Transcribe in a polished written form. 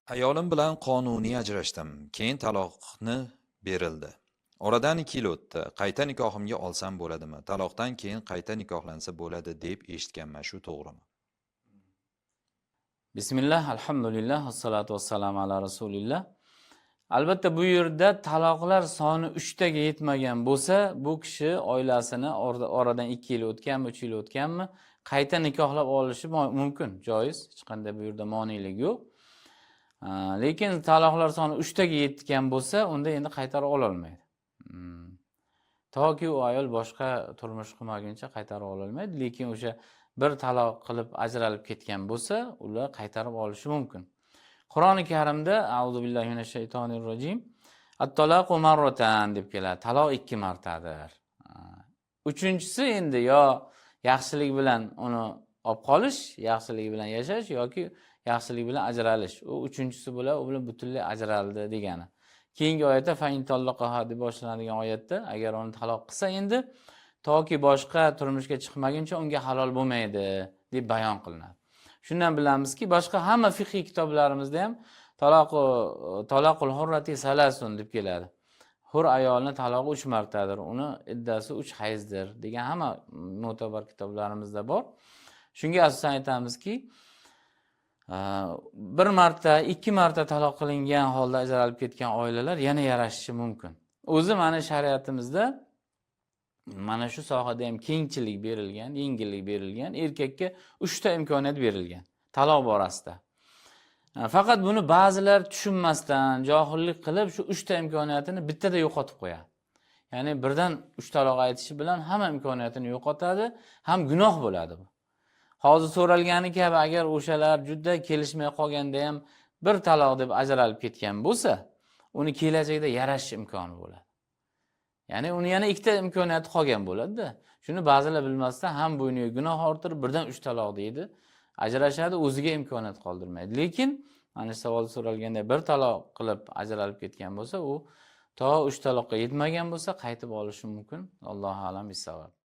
Ayolim bilan qonuniy ajrashdim. Keyin taloqni berildi. Oradan 2 yil o'tdi. Qayta nikohimga olsam bo'ladimi? Taloqdan keyin qayta nikohlansa bo'ladi deb eshitganman, shu to'g'rimi? Bismillah, alhamdulillah, vassalatu vassalamu ala rasulillah. Albatta bu yerda taloqlar soni 3 taga yetmagan bo'lsa, bu kishi oilasini oradan 2 yil o'tganmi, 3 yil o'tganmi, qayta nikohlab olishi mumkin, joiz. Hech qanday bu yerda monelik yo'q. Lekin taloqlar soni 3 taga yetgan bo'lsa, unda endi qaytarib ola olmaydi. Toki u ayol boshqa turmush qurmaguncha qaytarib ola olmaydi, lekin o'sha bir taloq qilib ajralib ketgan bo'lsa, ular qaytarib olishi mumkin. Qur'oni Karimda A'udhu billahi minash shaytonir rojim at-talaqu marratan deb keladi. Taloq 2 martadir. Uchinchisi endi yo yaxshilik bilan uni olib qolish, yaxshilik bilan yashash yoki yaxshilik bilan ajralish. U uchinchisi bilan u bilan butunlay ajraldi degani. Keyingi oyatda fa in talaqaha deb boshlanadigan oyatda agar uni taloq qilsa endi toki boshqa turmushga chiqmaguncha unga halol bo'lmaydi deb bayon qilinadi. Shundan bilamizki, boshqa hamma fiqh kitoblarimizda ham talaqul hurrati salasun deb keladi. Hur ayolni taloqi 3 martadir, uni iddasi 3 hayzdir degan hamma mo'tabar kitoblarimizda bor. Shunga asosan aytamizki, bir marta, 2 marta taloq qilingan holda ajralib ketgan oilalar yana yarashishi mumkin. O'zi mana shariatimizda mana shu sohada ham kengchilik berilgan, yengillik berilgan, erkakka 3 ta imkoniyat berilgan taloq borasida. Faqat buni ba'zilar tushunmasdan, johillik qilib shu 3 ta imkoniyatini bittada yo'qotib qo'yadi. Ya'ni birdan 3 taloq aytishi bilan hamma imkoniyatini yo'qotadi, ham gunoh bo'ladi bu. Hozir so'ralgani kabi agar o'shalar juda kelishmay qolganda ham bir taloq deb ajralib ketgan bo'lsa, uni kelajakda yarashish imkoni bo'ladi. Ya'ni uni yana 2 ta imkoniyati qolgan bo'ladi-da. Shuni ba'zilar bilmasdan ham bo'yniga gunoh orttirib birdan 3 taloq deydi. Ajrashadi, o'ziga imkoniyat qoldirmaydi. Lekin mana savol so'ralganda bir taloq qilib ajralib ketgan bo'lsa, u to 3 taloqqa yetmagan bo'lsa qaytib olishi mumkin. Allohu a'lam bis-savob.